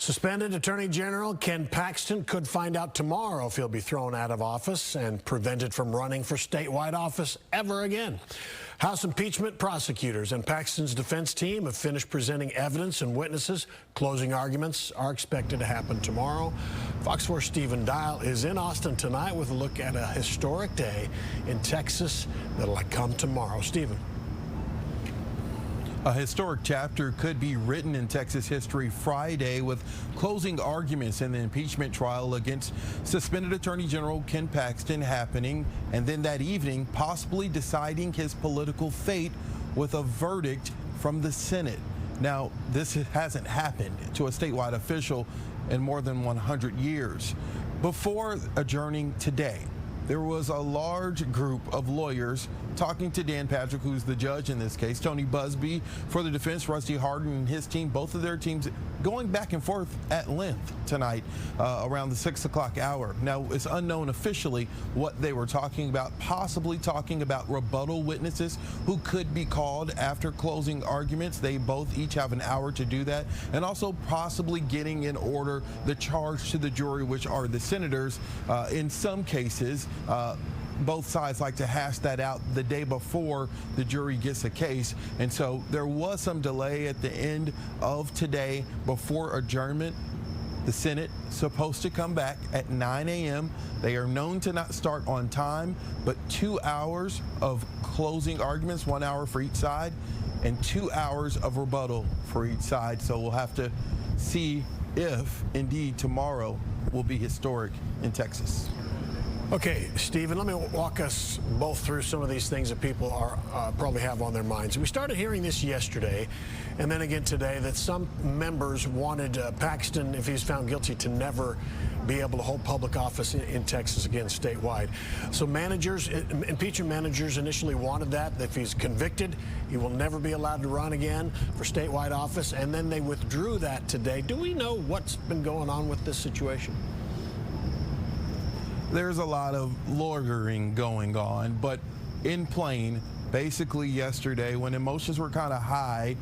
Suspended Attorney General Ken Paxton could find out tomorrow if he'll be thrown out of office and prevented from running for statewide office ever again. House impeachment prosecutors and Paxton's defense team have finished presenting evidence and witnesses. Closing arguments are expected to happen tomorrow. Fox 4 Stephen Dial is in Austin tonight with a look at a historic day in Texas that'll come tomorrow. Stephen. A historic chapter could be written in Texas history Friday with closing arguments in the impeachment trial against suspended Attorney General Ken Paxton happening, and then that evening possibly deciding his political fate with a verdict from the Senate. Now, this hasn't happened to a statewide official in more than 100 years. Before adjourning today, there was a large group of lawyers talking to Dan Patrick, who's the judge in this case, Tony Busby for the defense, Rusty Hardin and his team, both of their teams going back and forth at length tonight around the 6 o'clock hour. Now, it's unknown officially what they were talking about, possibly talking about rebuttal witnesses who could be called after closing arguments. They both each have an hour to do that, and also possibly getting in order the charge to the jury, which are the senators. In some cases, both sides like to hash that out the day before the jury gets a case, and so there was some delay at the end of today before adjournment. The Senate supposed to come back at 9 a.m. They are known to not start on time, but 2 hours of closing arguments, 1 hour for each side, and 2 hours of rebuttal for each side. So we'll have to see if indeed tomorrow will be historic in Texas. Okay, Stephen, let me walk us both through some of these things that people are probably have on their minds. We started hearing this yesterday, and then again today, that some members wanted Paxton, if he's found guilty, to never be able to hold public office in Texas again statewide. So managers, impeachment managers initially wanted that. If he's convicted, he will never be allowed to run again for statewide office, and then they withdrew that today. Do we know what's been going on with this situation? There's a lot of lawyering going on, but in plain, basically yesterday when emotions were kind of high,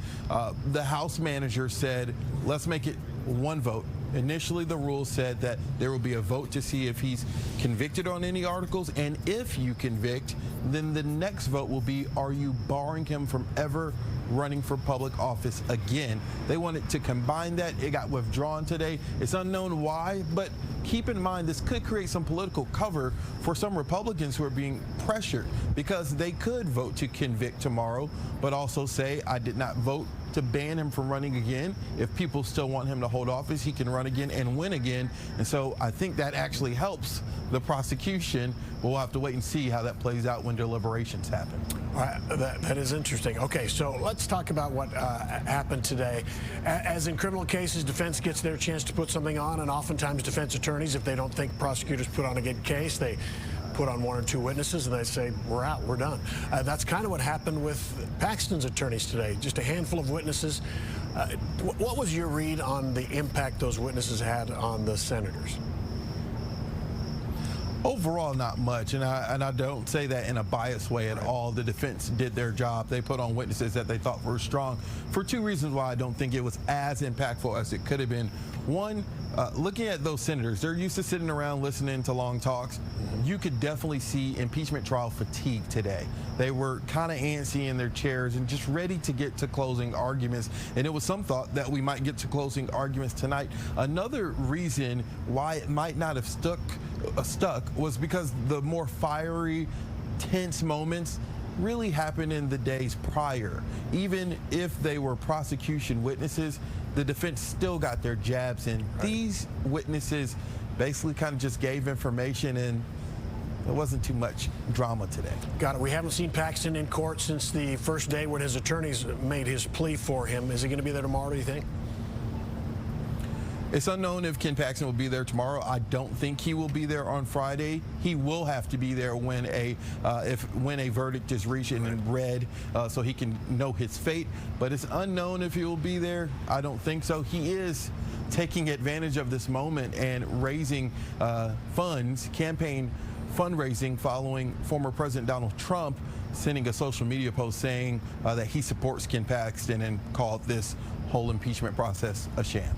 the House manager said, let's make it one vote. Initially, the rule said that there will be a vote to see if he's convicted on any articles, and if you convict, then the next vote will be, are you barring him from ever running for public office again? They wanted to combine that. It got withdrawn today. It's unknown why, but keep in mind this could create some political cover for some Republicans who are being pressured, because they could vote to convict tomorrow, but also say, I did not vote to ban him from running again. If people still want him to hold office, he can run again and win again. And so I think that actually helps the prosecution. We'll have to wait and see how that plays out when deliberations happen. All right, that is interesting. Okay, so let's talk about what happened today. As in criminal cases, defense gets their chance to put something on, and oftentimes defense attorneys, if they don't think prosecutors put on a good case, they put on 1 or 2 witnesses and they say, we're out, we're done. That's kind of what happened with Paxton's attorneys today, just a handful of witnesses. What was your read on the impact those witnesses had on the senators? Overall, not much, and I don't say that in a biased way at all. The defense did their job. They put on witnesses that they thought were strong for 2 reasons why I don't think it was as impactful as it could have been. One, looking at those senators, they're used to sitting around listening to long talks. You could definitely see impeachment trial fatigue today. They were kind of antsy in their chairs and just ready to get to closing arguments, and it was some thought that we might get to closing arguments tonight. Another reason why it might not have stuck was because the more fiery, tense moments really happened in the days prior. Even if they were prosecution witnesses, the defense still got their jabs in. Right. These witnesses basically kind of just gave information, and there wasn't too much drama today. Got it. We haven't seen Paxton in court since the first day when his attorneys made his plea for him. Is he going to be there tomorrow, do you think? It's unknown if Ken Paxton will be there tomorrow. I don't think he will be there on Friday. He will have to be there when a verdict is reached and read, so he can know his fate. But it's unknown if he will be there. I don't think so. He is taking advantage of this moment and raising funds, campaign fundraising, following former President Donald Trump sending a social media post saying that he supports Ken Paxton and called this whole impeachment process a sham.